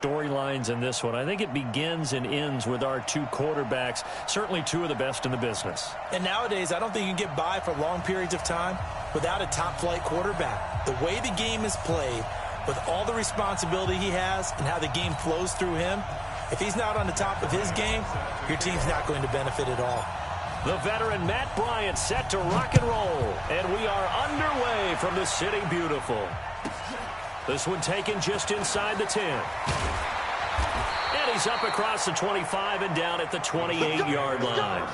Storylines in this one. I think it begins and ends with our two quarterbacks, certainly two of the best in the business. And nowadays, I don't think you can get by for long periods of time without a top-flight quarterback. The way the game is played, with all the responsibility he has and how the game flows through him, if he's not on the top of his game, your team's not going to benefit at all. The veteran Matt Bryant set to rock and roll, and we are underway from the City Beautiful. This one taken just inside the 10. And he's up across the 25 and down at the 28-yard line.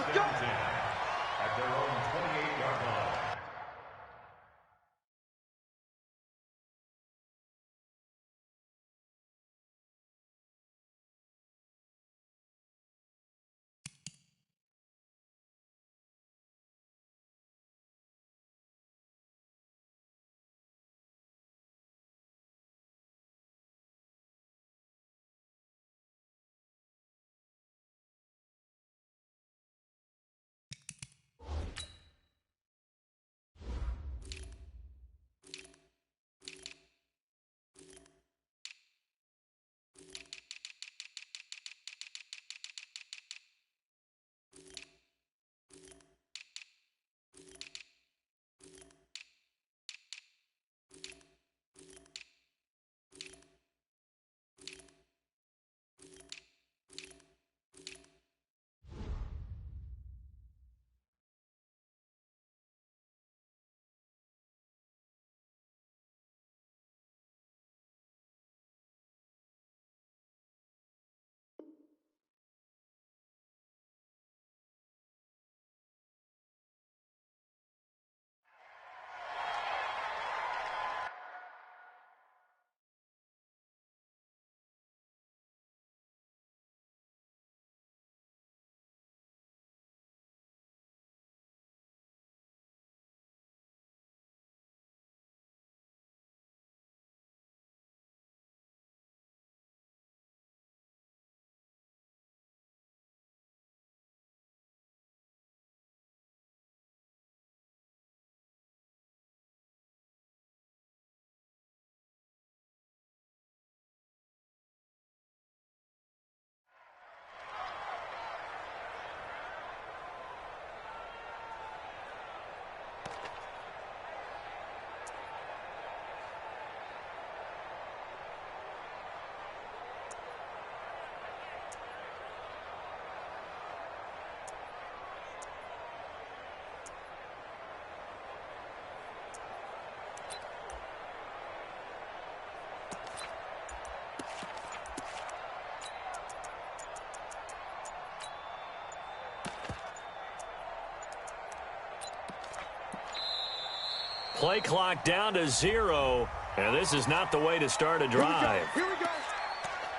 Play clock down to 0, and this is not the way to start a drive. Here we go.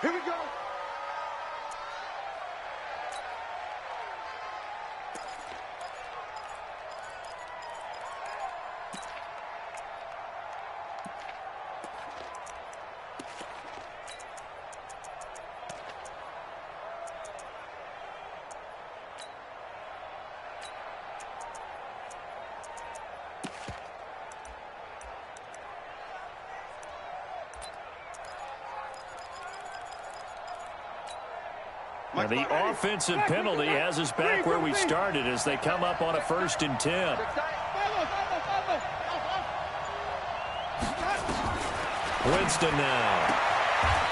Here we go. Now the offensive penalty has us back where we started as they come up on a 1st and 10. Winston now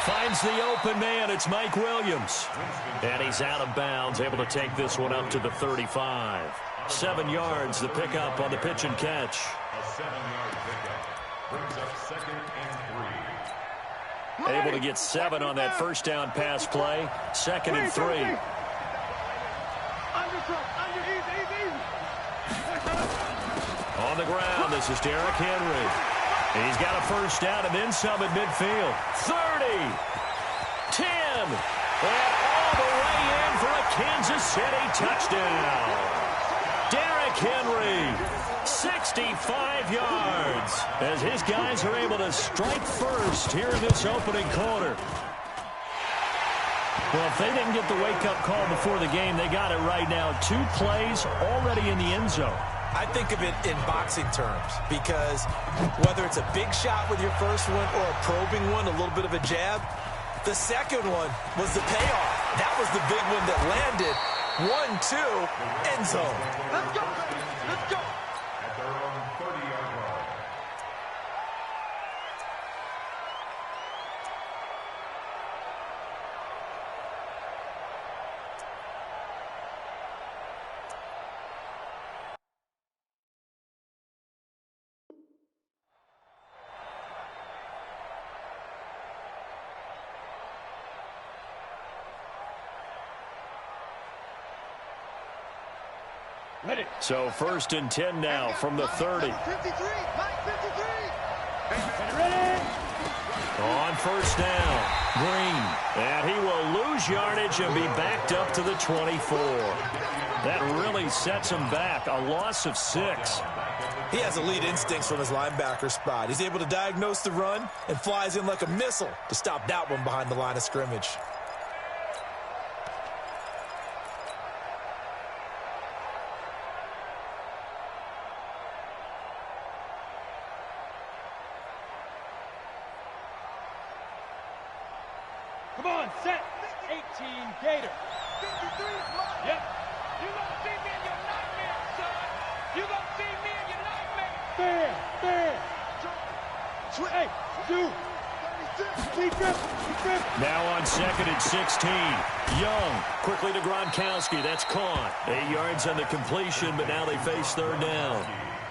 finds the open man. It's Mike Williams. And he's out of bounds, able to take this one up to the 35. 7 yards, the pickup on the pitch and catch. A 7-yard pickup brings up 2nd and 3. Able to get 7 on that first down pass play. 2nd and 3. On the ground, this is Derrick Henry. He's got a first down and then some at midfield. 30. 10. And all the way in for a Kansas City touchdown. Derrick Henry. 65 yards as his guys are able to strike first here in this opening quarter. Well, if they didn't get the wake-up call before the game, they got it right now. 2 plays already in the end zone. I think of it in boxing terms because whether it's a big shot with your first one or a probing one, a little bit of a jab, The second one was the payoff. That was the big one that landed. 1-2, end zone. Let's go. Let's go. At their own 30-yard line. So 1st and 10 now from the 30. 53. Mike 53. On 1st down, Green. And he will lose yardage and be backed up to the 24. That really sets him back. A loss of 6. He has elite instincts from his linebacker spot. He's able to diagnose the run and flies in like a missile to stop that one behind the line of scrimmage. Come on, set. 18 Gator. 53. Yep. You gonna see me in your nightmare, son. You gonna see me in your nightmare. Fair. Hey, do. 36. Now on 2nd and 16. Young quickly to Gronkowski. That's caught. 8 yards on the completion, but now they face 3rd down.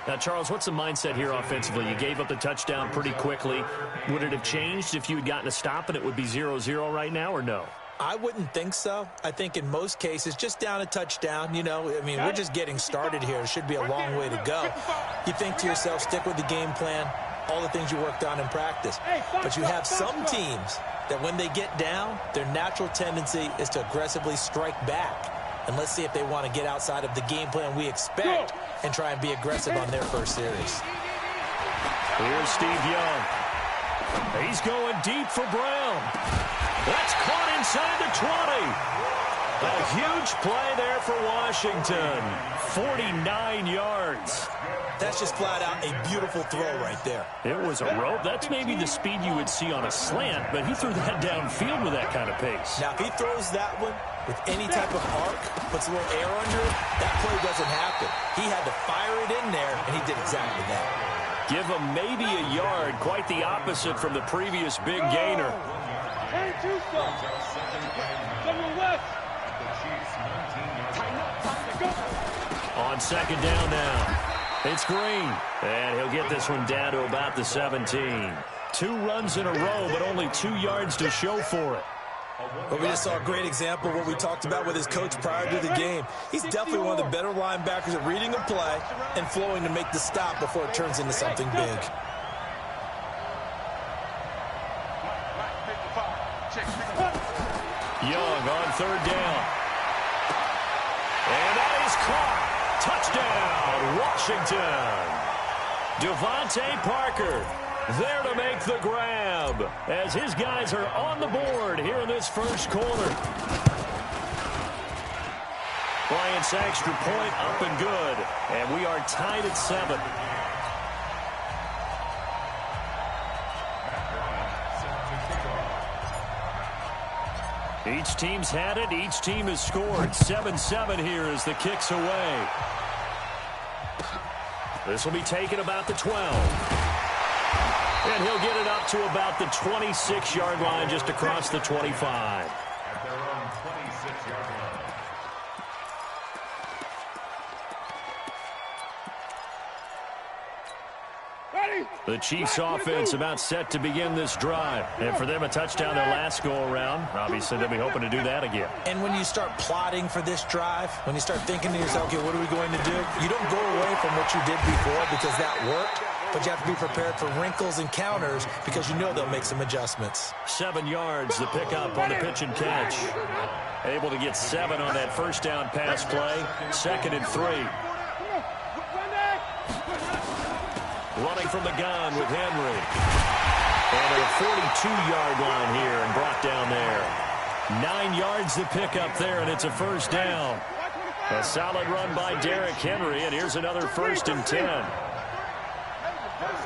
Now, Charles, what's the mindset here offensively? You gave up the touchdown pretty quickly. Would it have changed if you had gotten a stop and it would be 0-0 right now, or no? I wouldn't think so. I think in most cases, just down a touchdown, we're just getting started here. It should be a long way to go. You think to yourself, stick with the game plan, all the things you worked on in practice. But you have some teams that when they get down, their natural tendency is to aggressively strike back. And let's see if they want to get outside of the game plan we expect and try and be aggressive on their first series. Here's Steve Young. He's going deep for Brown. That's caught inside the 20. A huge play there for Washington. 49 yards. That's just flat out a beautiful throw right there. It was a rope. That's maybe the speed you would see on a slant, but he threw that downfield with that kind of pace. Now, if he throws that one with any type of arc, puts a little air under it, that play doesn't happen. He had to fire it in there, and he did exactly that. Give him maybe a yard, quite the opposite from the previous big gainer. And Tucson. Someone West. On 2nd down now. It's Green, and he'll get this one down to about the 17. 2 runs in a row, but only 2 yards to show for it. But we just saw a great example of what we talked about with his coach prior to the game. He's definitely one of the better linebackers at reading a play and flowing to make the stop before it turns into something big. Young on 3rd down. And that is caught. Touchdown, Washington. Devontae Parker there to make the grab as his guys are on the board here in this first quarter. Bryant's extra point up and good, and we are tied at 7. Each team's had it. Each team has scored. 7-7 here as the kick's away. This will be taken about the 12. And he'll get it up to about the 26-yard line just across the 25. At their own 26-yard line. The Chiefs offense about set to begin this drive. And for them, a touchdown their last go-around. Obviously, they'll be hoping to do that again. And when you start plotting for this drive, when you start thinking to yourself, okay, what are we going to do? You don't go away from what you did before because that worked, but you have to be prepared for wrinkles and counters because you know they'll make some adjustments. 7 yards, the pickup on the pitch and catch. Able to get 7 on that first down pass play. 2nd and 3. Running from the gun with Henry. And a 42-yard line here and brought down there. 9 yards the pickup there, and it's a first down. A solid run by Derrick Henry, and here's another 1st and 10. 1st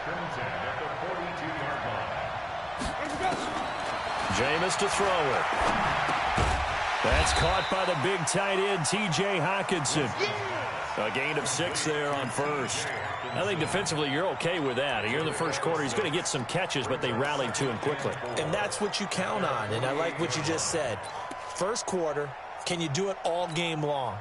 and 10 at the 42-yard line. Jameis to throw it. That's caught by the big tight end, T.J. Hockenson. A gain of 6 there on first. I think defensively you're okay with that. You're in the first quarter. He's going to get some catches, but they rallied to him quickly. And that's what you count on, and I like what you just said. First quarter, can you do it all game long?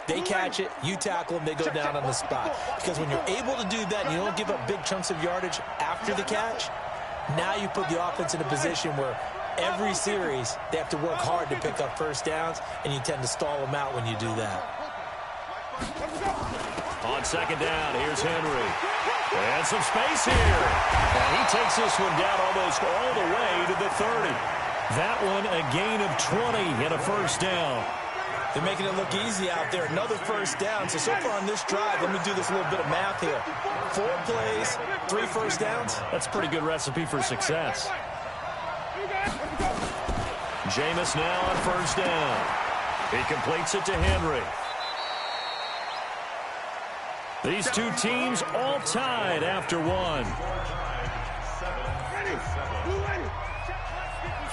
They catch it, you tackle them, they go down on the spot. Because when you're able to do that and you don't give up big chunks of yardage after the catch, now you put the offense in a position where every series they have to work hard to pick up first downs, and you tend to stall them out when you do that. On second down, here's Henry. And some space here. And he takes this one down almost all the way to the 30. That one a gain of 20 and a first down. They're making it look easy out there. Another first down. So far on this drive, let me do this little bit of math here. 4 plays, 3 first downs. That's a pretty good recipe for success. Jameis now on first down. He completes it to Henry. These two teams all tied after one.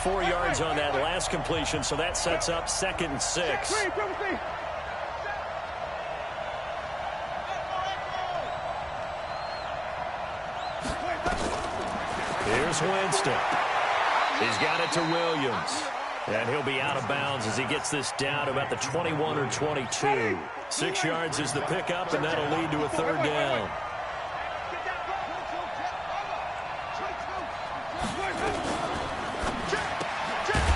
4 yards on that last completion, so that sets up 2nd and 6. Here's Winston. He's got it to Williams. And he'll be out of bounds as he gets this down about the 21 or 22. 6 yards is the pickup, and that'll lead to a 3rd down.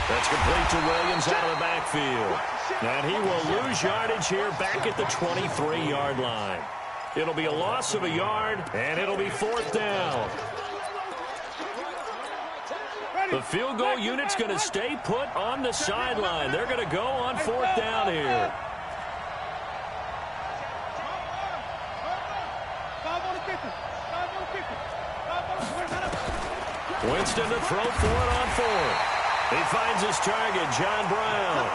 That's complete to Williams out of the backfield. And he will lose yardage here back at the 23-yard line. It'll be a loss of a yard, and it'll be 4th down. The field goal unit's going to stay put on the sideline. They're going to go on 4th down here. Winston to throw for it on 4th. He finds his target, John Brown.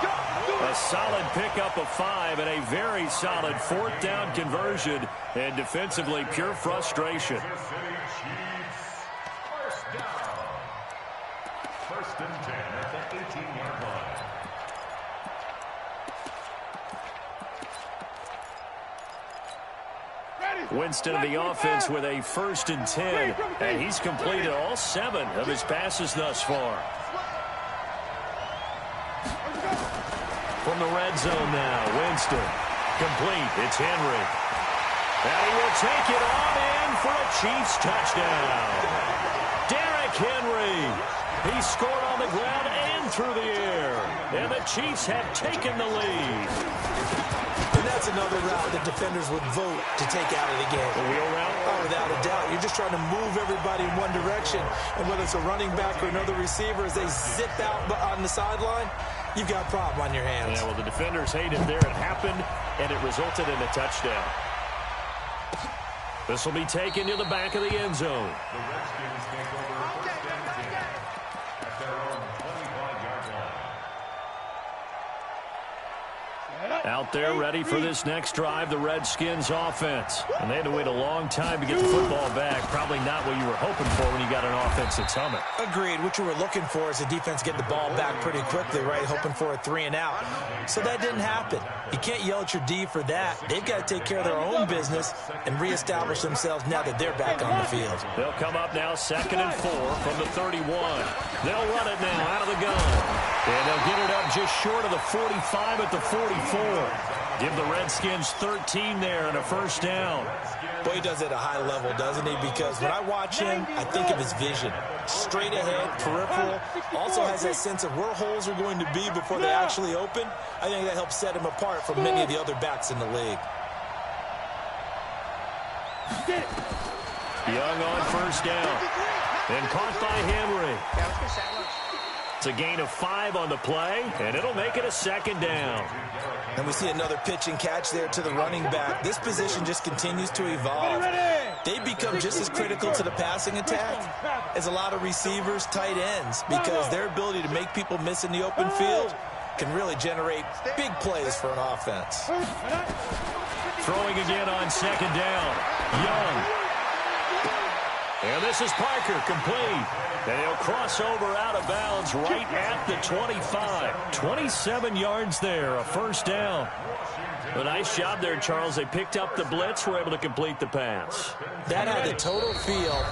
A solid pickup of 5 and a very solid 4th down conversion. And defensively, pure frustration. First and 10 at the 18-yard line. Winston of the offense with a 1st and 10. And he's completed all 7 of his passes thus far. From the red zone now, Winston. Complete. It's Henry. And he will take it on in for a Chiefs touchdown. Derrick Henry. He scored on the ground and through the air. And the Chiefs have taken the lead. And that's another route that defenders would vote to take out of the game. The wheel route? Oh, without a doubt. You're just trying to move everybody in one direction. And whether it's a running back or another receiver, as they zip out on the sideline, you've got a problem on your hands. Yeah, well, the defenders hate it there. It happened, and it resulted in a touchdown. This will be taken to the back of the end zone. The Redskins take over 1st and 10 at their own 25-yard line. Out there ready for this next drive, the Redskins offense. And they had to wait a long time to get the football back. Probably not what you were hoping for when you got an offense that's humming. Agreed. What you were looking for is the defense get the ball back pretty quickly, right? Hoping for a 3 and out. So that didn't happen. You can't yell at your D for that. They've got to take care of their own business and reestablish themselves now that they're back on the field. They'll come up now 2nd and 4 from the 31. They'll run it now out of the gun. And they'll get it up just short of the 45 at the 44. Give the Redskins 13 there and a 1st down. Boy, he does it at a high level, doesn't he? Because when I watch him, I think of his vision. Straight ahead, peripheral. Also has that sense of where holes are going to be before they actually open. I think that helps set him apart from many of the other backs in the league. Young on 1st down. And caught by Henry. It's a gain of 5 on the play, and it'll make it a 2nd down. And we see another pitch and catch there to the running back. This position just continues to evolve. They become just as critical to the passing attack as a lot of receivers, tight ends, because their ability to make people miss in the open field can really generate big plays for an offense. Throwing again on 2nd down. Young. And this is Parker, complete. And he'll cross over out of bounds right at the 25. 27 yards there, a first down. A nice job there, Charles. They picked up the blitz, were able to complete the pass. That had the total feel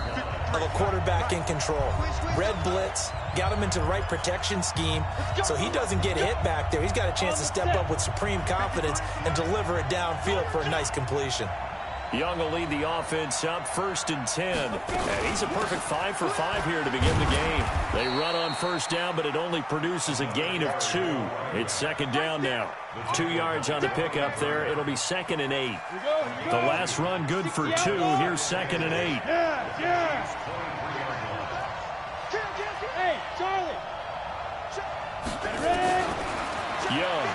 of a quarterback in control. Red blitz, got him into the right protection scheme, so he doesn't get hit back there. He's got a chance to step up with supreme confidence and deliver it downfield for a nice completion. Young will lead the offense up 1st and 10. And he's a perfect 5 for 5 here to begin the game. They run on first down, but it only produces a gain of 2. It's second down now. 2 yards on the pickup there. It'll be 2nd and 8. The last run good for 2. Here's 2nd and 8. Hey, Charlie. Young.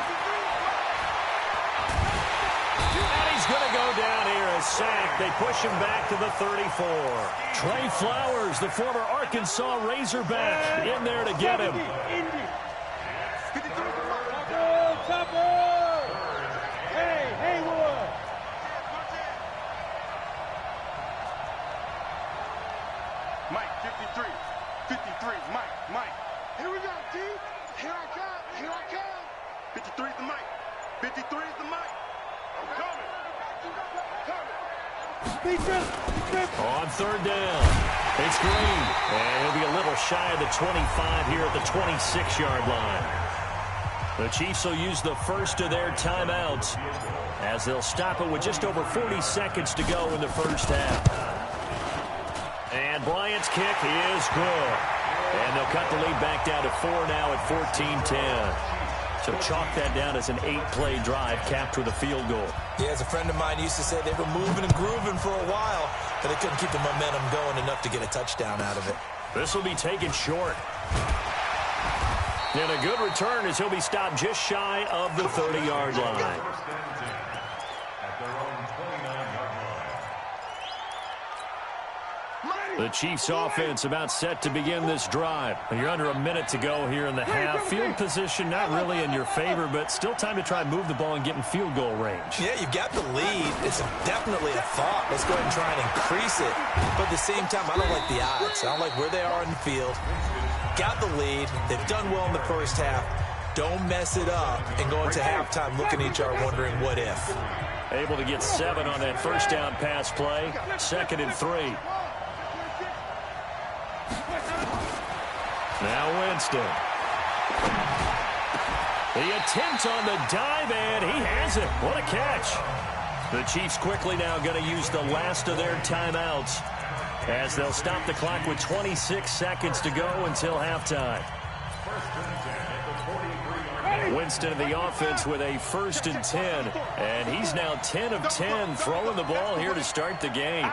And he's going to go down here, a sack. They push him back to the 34. Trey Flowers, the former Arkansas Razorback, in there to get him. Hey, Haywood. Mike, 53. 53, Mike. Here we go, T. Here I come. 53 is the Mike. 53 is the Mike. I'm coming. On third down, it's Green. And he'll be a little shy of the 25 here at the 26-yard line. The Chiefs will use the first of their timeouts as they'll stop it with just over 40 seconds to go in the first half. And Bryant's kick is good. And they'll cut the lead back down to 4 now at 14-10. So chalk that down as an 8-play drive capped with a field goal. Yeah, as a friend of mine used to say, they were moving and grooving for a while, but they couldn't keep the momentum going enough to get a touchdown out of it. This will be taken short. And a good return as he'll be stopped just shy of the 30-yard line. The Chiefs offense about set to begin this drive. You're under a minute to go here in the half. Field position not really in your favor, but still time to try and move the ball and get in field goal range. Yeah, you've got the lead. It's definitely a thought. Let's go ahead and try and increase it. But at the same time, I don't like the odds. I don't like where they are in the field. Got the lead. They've done well in the first half. Don't mess it up and go into halftime looking at each other wondering what if. Able to get 7 on that first down pass play. 2nd and 3. Now Winston. The attempt on the dive, and he has it. What a catch. The Chiefs quickly now going to use the last of their timeouts as they'll stop the clock with 26 seconds to go until halftime. Winston of the offense with a 1st and 10, and he's now 10 of 10 throwing the ball here to start the game.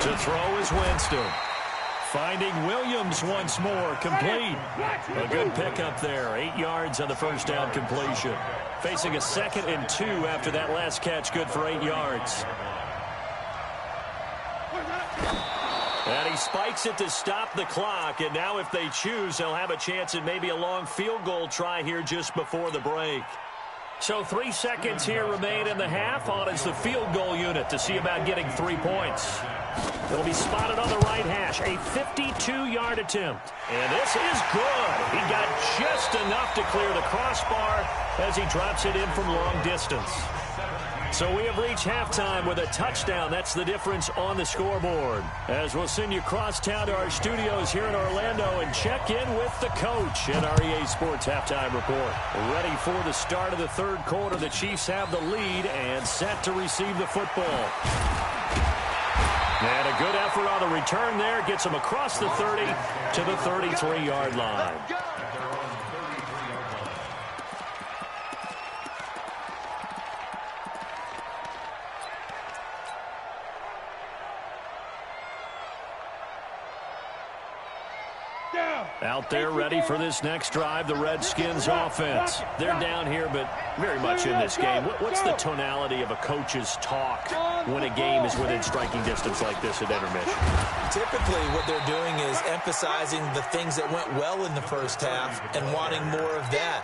To throw is Winston. Finding Williams once more, complete. A good pickup there, 8 yards on the first down completion. Facing a 2nd and 2 after that last catch, good for 8 yards. And he spikes it to stop the clock, and now if they choose, they'll have a chance at maybe a long field goal try here just before the break. So 3 seconds here remain in the half. On is the field goal unit to see about getting 3 points. It'll be spotted on the right hash. A 52-yard attempt. And this is good. He got just enough to clear the crossbar as he drops it in from long distance. So we have reached halftime with a touchdown. That's the difference on the scoreboard. As we'll send you across town to our studios here in Orlando and check in with the coach at our EA Sports Halftime Report. Ready for the start of the third quarter. The Chiefs have the lead and set to receive the football. And a good effort on the return there. Gets them across the 30 to the 33-yard line. Down. Out there ready for this next drive, the Redskins offense. They're down here, but very much in this game. What's the tonality of a coach's talk when a game is within striking distance like this at intermission? Typically, what they're doing is emphasizing the things that went well in the first half and wanting more of that.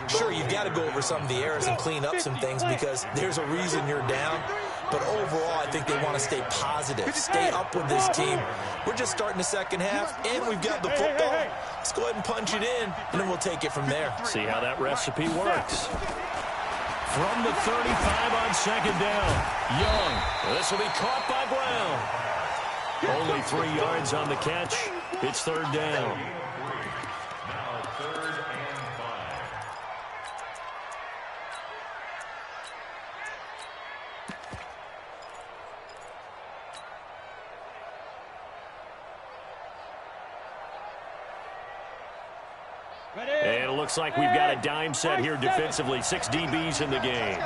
Sure, you've got to go over some of the errors and clean up some things because there's a reason you're down. But overall, I think they want to stay positive, stay up with this team. We're just starting the second half, and we've got the football. Let's go ahead and punch it in, and then we'll take it from there. See how that recipe works. From the 35 on second down, Young. This will be caught by Brown. Only 3 yards on the catch. It's third down. Now 3rd and 5. And it looks like we've got a dime set here defensively. 6 DBs in the game.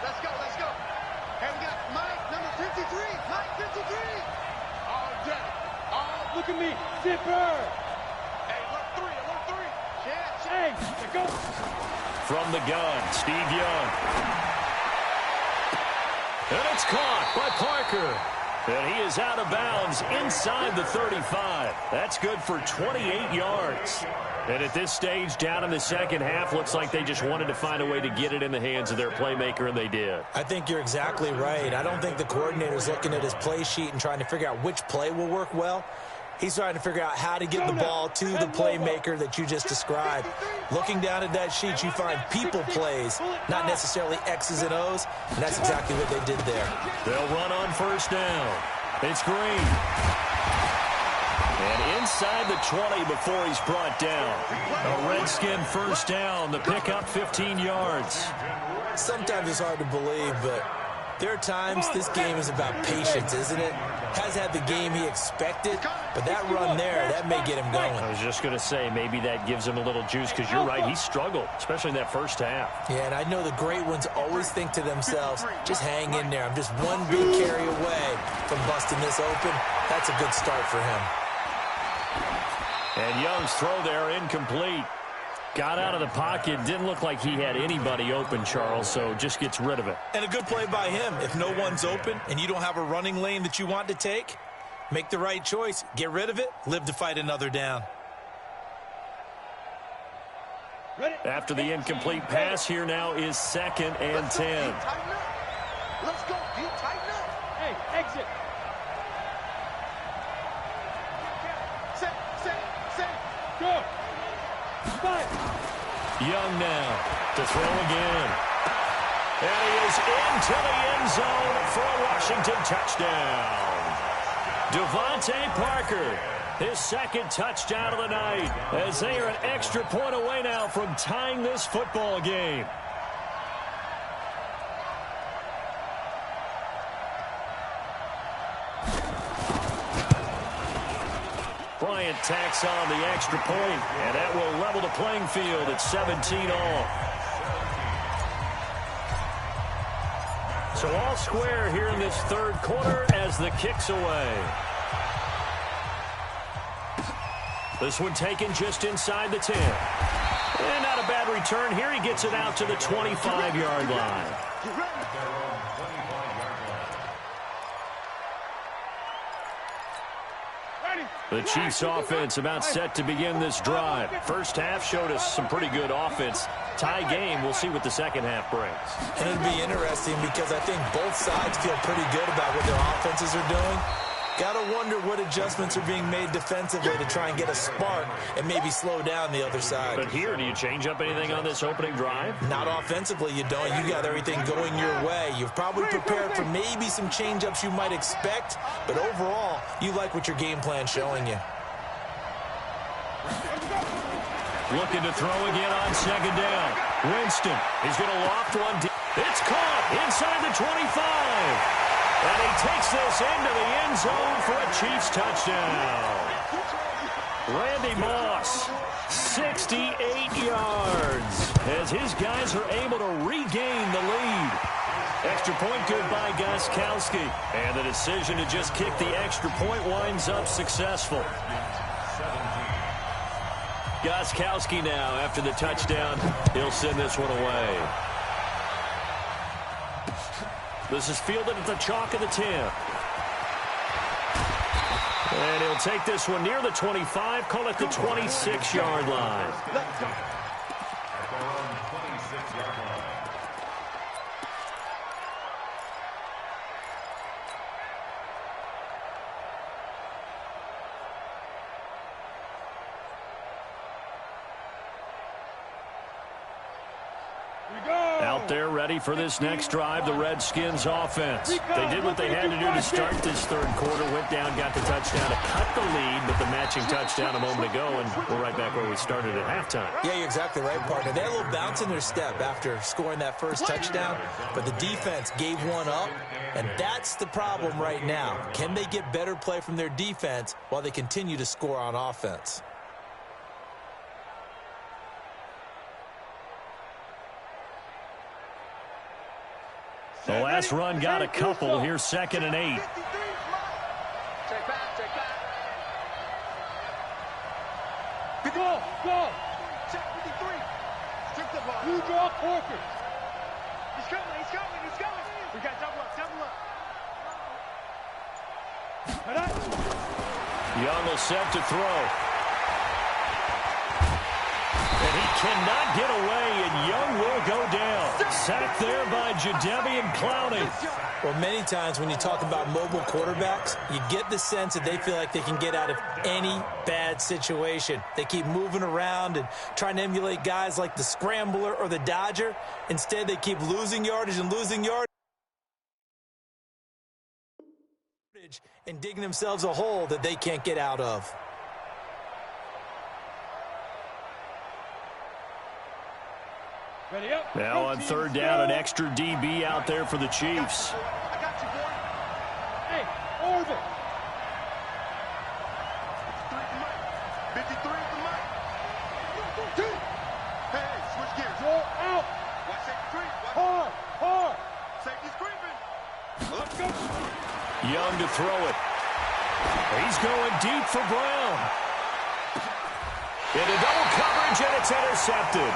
Let's go, let's go. And we got Mike, number 53. Mike, 53. All day. All, Look at me. Zipper. hey, look 3, look 3. Yeah, Hey, go. From the gun, Steve Young. And it's caught by Parker. And he is out of bounds inside the 35. That's good for 28 yards. And at this stage, down in the second half, looks like they just wanted to find a way to get it in the hands of their playmaker, and they did. I think you're exactly right. I don't think the coordinator's looking at his play sheet and trying to figure out which play will work well. He's trying to figure out how to get the ball to the playmaker that you just described. Looking down at that sheet, you find people plays, not necessarily X's and O's, and that's exactly what they did there. They'll run on first down. It's Green. And inside the 20 before he's brought down. A Redskin first down, the pickup 15 yards. Sometimes it's hard to believe, but there are times this game is about patience, isn't it? Has had the game he expected, but that run there, that may get him going. I was just going to say, maybe that gives him a little juice, because you're right, he struggled, especially in that first half. Yeah, and I know the great ones always think to themselves, just hang in there. I'm just one big carry away from busting this open. That's a good start for him. And Young's throw there incomplete. Got out of the pocket. Didn't look like he had anybody open, Charles, so just gets rid of it. And a good play by him. If no one's open and you don't have a running lane that you want to take, make the right choice. Get rid of it. Live to fight another down. After the incomplete pass, here now is 2nd and 10. let's go. You tighten up. Hey, exit. Set. Go. Fight. Young now to throw again. And he is into the end zone for a Washington touchdown. Devontae Parker, his 2nd touchdown of the night, as they are an extra point away now from tying this football game. Bryant tacks on the extra point, and that will level the playing field at 17 all. So all square here in this 3rd quarter as the kick's away. This one taken just inside the 10. And not a bad return here. He gets it out to the 25-yard line. The Chiefs offense about set to begin this drive. First half showed us some pretty good offense. Tie game, we'll see what the second half brings. And it'll be interesting because I think both sides feel pretty good about what their offenses are doing. Gotta wonder what adjustments are being made defensively to try and get a spark and maybe slow down the other side. But here, do you change up anything on this opening drive? Not offensively, you don't. You got everything going your way. You've probably prepared for maybe some change-ups you might expect, but overall, you like what your game plan's showing you. Looking to throw again on 2nd down. Winston, he's going to loft one deep. It's caught inside the 25. And he takes this into the end zone for a Chiefs touchdown. Randy Moss, 68 yards, as his guys are able to regain the lead. Extra point good by Gostkowski. And the decision to just kick the extra point winds up successful. 17. Gostkowski now after the touchdown. He'll send this one away. This is fielded at the chalk of the 10. And he'll take this one near the 25, call it the 26-yard line. At their own 26-yard line. Out there ready for this next drive, the Redskins offense. They did what they had to do to start this third quarter, went down, got the touchdown to cut the lead, but the matching touchdown a moment ago, and we're right back where we started at halftime. Yeah, you're exactly right, partner. They had a little bounce in their step after scoring that first touchdown, but the defense gave one up, and that's the problem right now. Can they get better play from their defense while they continue to score on offense? The last run got a couple. Here's 2nd and 8. Check back, check back. Go. Check 53. Strip the ball. You draw Corker. He's coming. We got double up. Young will set to throw. And he cannot get away, and Young will go down. Sacked there by Jadeveon Clowney. Well, many times when you talk about mobile quarterbacks, you get the sense that they feel like they can get out of any bad situation. They keep moving around and trying to emulate guys like the Scrambler or the Dodger. Instead, they keep losing yardage and digging themselves a hole that they can't get out of. Ready up. Now on 3rd down, an extra DB out there for the Chiefs. I got you, boy. Hey, over. 53 is the mic. Hey, switch gears. Go out. Watch safety creep. Hard. Safety's creeping. Let's go. Young to throw it. He's going deep for Brown. Into double coverage, and it's intercepted.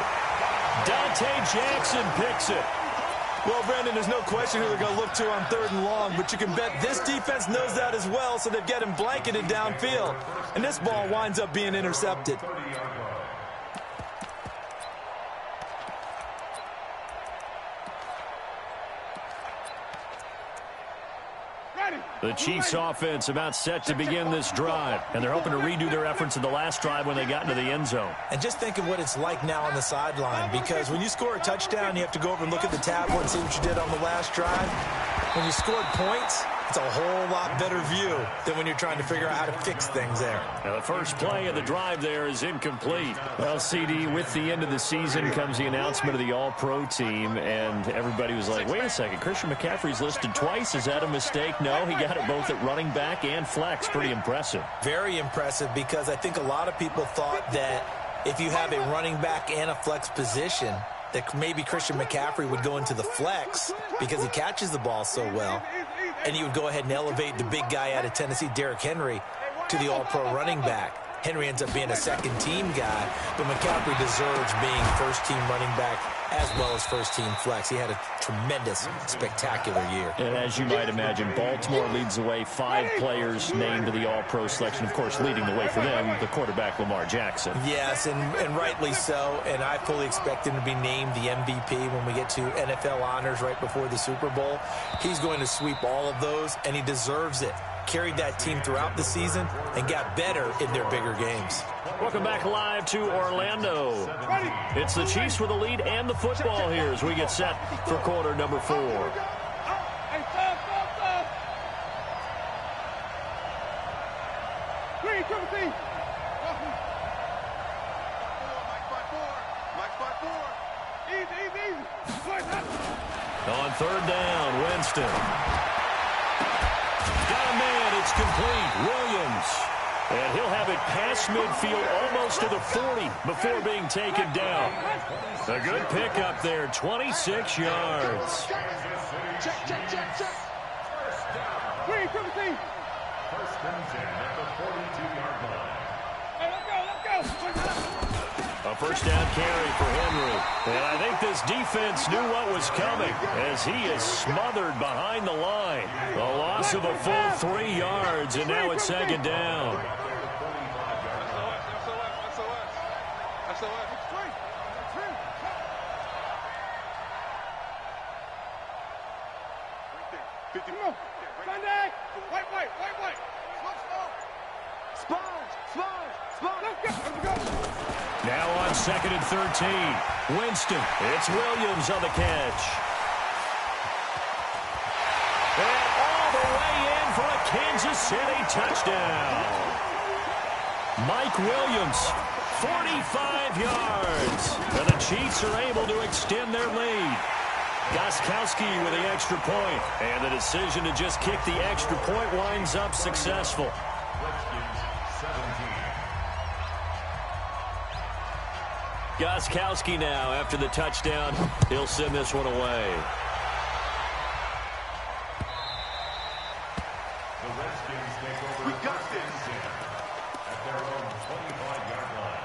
Dante Jackson picks it. Well, Brandon, there's no question who they're going to look to on 3rd and long, but you can bet this defense knows that as well, so they've got him blanketed downfield. And this ball winds up being intercepted. The Chiefs offense about set to begin this drive, and they're hoping to redo their efforts in the last drive when they got into the end zone. And just think of what it's like now on the sideline, because when you score a touchdown, you have to go over and look at the tablet and see what you did on the last drive. When you scored points, it's a whole lot better view than when you're trying to figure out how to fix things there. Now the first play of the drive there is incomplete. Well, CD, with the end of the season comes the announcement of the All-Pro team, and everybody was like, wait a second, Christian McCaffrey's listed twice. Is that a mistake? No, he got it both at running back and flex. Pretty impressive. Very impressive, because I think a lot of people thought that if you have a running back and a flex position, that maybe Christian McCaffrey would go into the flex because he catches the ball so well, and he would go ahead and elevate the big guy out of Tennessee, Derrick Henry, to the All-Pro running back. Henry ends up being a second-team guy, but McCaffrey deserves being first-team running back as well as first-team flex. He had a tremendous, spectacular year. And as you might imagine, Baltimore leads the way. 5 players named to the All-Pro selection. Of course, leading the way for them, the quarterback Lamar Jackson. Yes, and rightly so. And I fully expect him to be named the MVP when we get to NFL honors right before the Super Bowl. He's going to sweep all of those, and he deserves it. Carried that team throughout the season and got better in their bigger games. Welcome back live to Orlando. It's the Chiefs with the lead and the football here as we get set for quarter number 4. Hey, stop. Green, Timothy. Mike by 4. Easy. On 3rd down, Winston. Got a man, it's complete. Williams. And he'll have it past midfield almost to the 40 before being taken down. A good pickup there, 26 yards. Check. Green, Timothy. First and 10 at the 42-yard line. Hey, let's go. A first down carry for Henry. And I think this defense knew what was coming as he is smothered behind the line. A loss of a full 3 yards, and now it's second down. Now on 2nd and 13. Winston. It's Williams on the catch. And all the way in for a Kansas City touchdown. Mike Williams, 45 yards. And the Chiefs are able to extend their lead. Gostkowski with the extra point. And the decision to just kick the extra point winds up successful. Gostkowski now, after the touchdown, he'll send this one away. The Redskins take over at their own 25-yard line.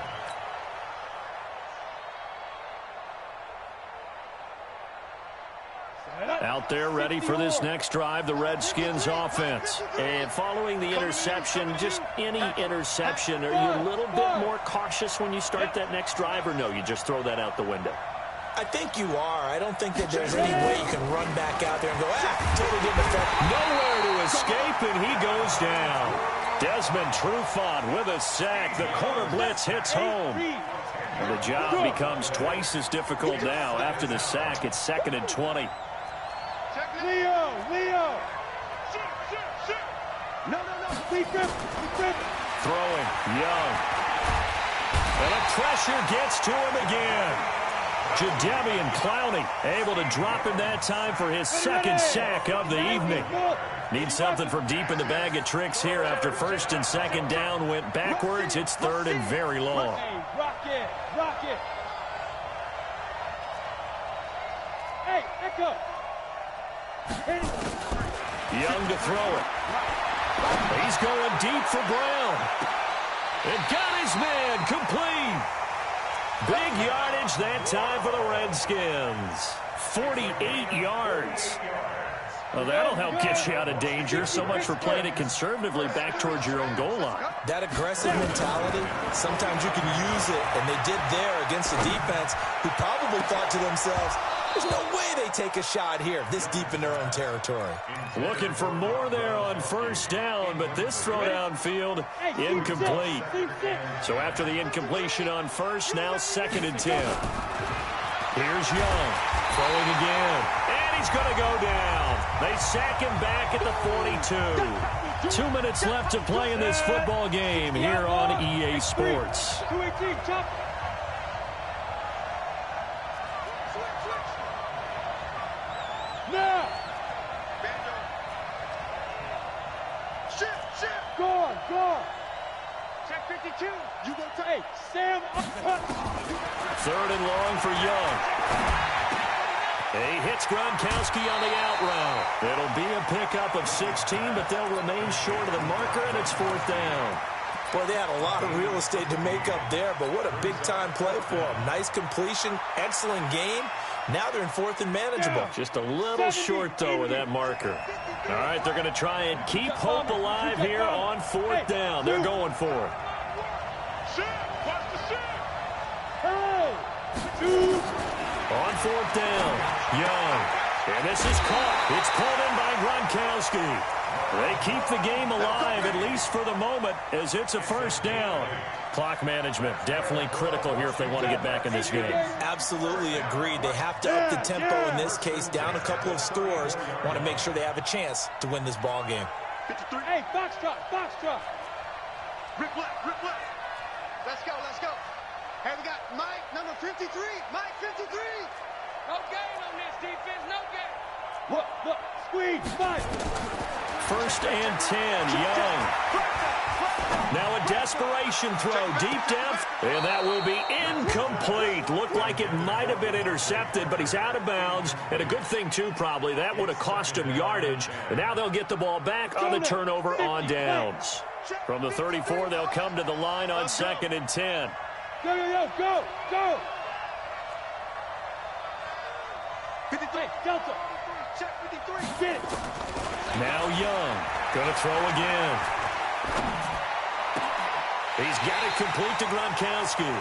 Out there ready for this next drive, the Redskins offense. And following the interception, just any interception, are you a little bit more cautious when you start that next drive, or no, you just throw that out the window? I think you are. I don't think that there's any way you can run back out there and go, totally didn't affect. Nowhere to escape, and he goes down. Desmond Trufant with a sack. The corner blitz hits home. And the job becomes twice as difficult now. After the sack, it's 2nd and 20. Leo! No. Throwing, Young. And the pressure gets to him again. Jadeveon Clowney able to drop him that time for his 2nd sack of the evening. Need something from deep in the bag of tricks here after 1st and 2nd down went backwards. It's 3rd and very long. Rock it. Hey, Echo. Young to throw it. He's going deep for Brown. And got his man complete. Big yardage that time for the Redskins. 48 yards. Well, that'll help get you out of danger. So much for playing it conservatively back towards your own goal line. That aggressive mentality, sometimes you can use it, and they did there against the defense, who probably thought to themselves, there's no way they take a shot here this deep in their own territory. Looking for more there on 1st down, but this throw downfield incomplete. So after the incompletion on 1st, now 2nd and 10. Here's Young throwing again, and he's going to go down. They sack him back at the 42. 2 minutes left to play in this football game here on EA Sports. 218, chop. Now. Shift. Go. Check 52. You go take. Hey, Sam. 3rd and long for Young. He hits Gronkowski on the out route. It'll be a pickup of 16, but they'll remain short of the marker, and it's 4th down. Boy, they had a lot of real estate to make up there, but what a big-time play for them. Nice completion, excellent game. Now they're in 4th and manageable. Just a little short, though, with that marker. All right, they're going to try and keep hope alive here on 4th down. They're going for it. Hey, 2. On 4th down, Young. And this is caught. It's pulled in by Gronkowski. They keep the game alive, at least for the moment, as it's a 1st down. Clock management definitely critical here if they want to get back in this game. Absolutely agreed. They have to up the tempo in this case, down a couple of scores. Want to make sure they have a chance to win this ball game. 53. Hey, Foxtrot. Rip left. Let's go. Hey, we got Mike, number 53. Mike, 53. No gain on this defense, no gain. Look, squeeze, Mike. 1st and 10, Young. Now a desperation throw deep down, and that will be incomplete. Looked like it might have been intercepted, but he's out of bounds. And a good thing, too, probably. That would have cost him yardage. And now they'll get the ball back on the turnover on downs. From the 34, they'll come to the line on 2nd and 10. Go. 53. Delta. Check 53. Get it. Now Young. Going to throw again. He's got it complete to Gronkowski.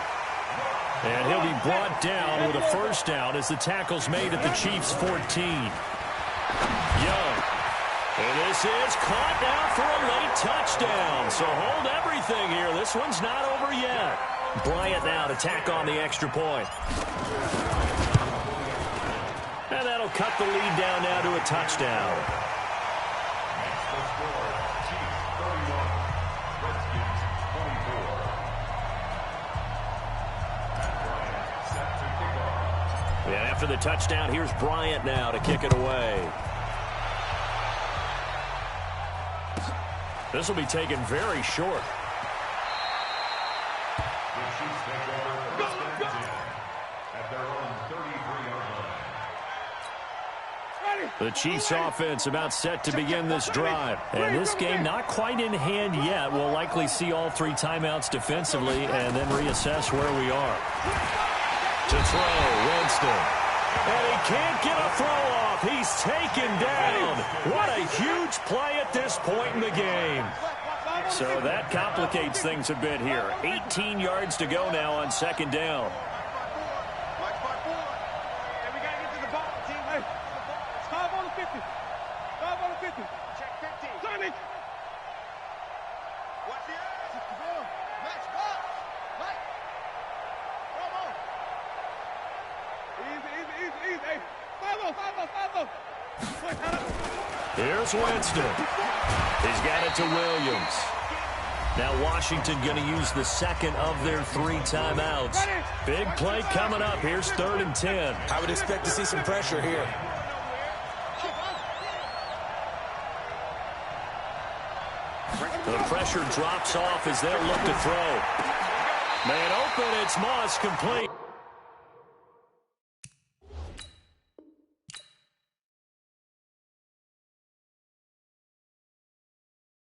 And he'll be brought down with a first down as the tackle's made at the Chiefs' 14. Young. And this is caught now for a late touchdown. So hold everything here. This one's not over yet. Bryant now to tack on the extra point. And that'll cut the lead down now to a touchdown. That's the score. Chiefs 31. Redskins 24. Bryant set to kick off. And after the touchdown, here's Bryant now to kick it away. This will be taken very short. The Chiefs take over first and 10 at their own 33-yard line. The Chiefs offense about set to begin this drive. And this game not quite in hand yet. We'll likely see all 3 timeouts defensively and then reassess where we are. To throw, Winston. And he can't get a throw off. He's taken down. What a huge play at this point in the game. So that complicates things a bit here. 18 yards to go now on second down. Watch by 4. Hey, we got to get to the ball, team. Hey, it's 5 on the 50. 5 on the 50. Check 15. Sonny. Watch the edge. Max box. Mike. Come on. Easy. Hey, 5-0. Here's Winston. He's got it to Williams. Now Washington going to use the second of their 3 timeouts. Big play coming up. Here's 3rd and 10. I would expect to see some pressure here. The pressure drops off as they'll look to throw. Man open, it's Moss complete.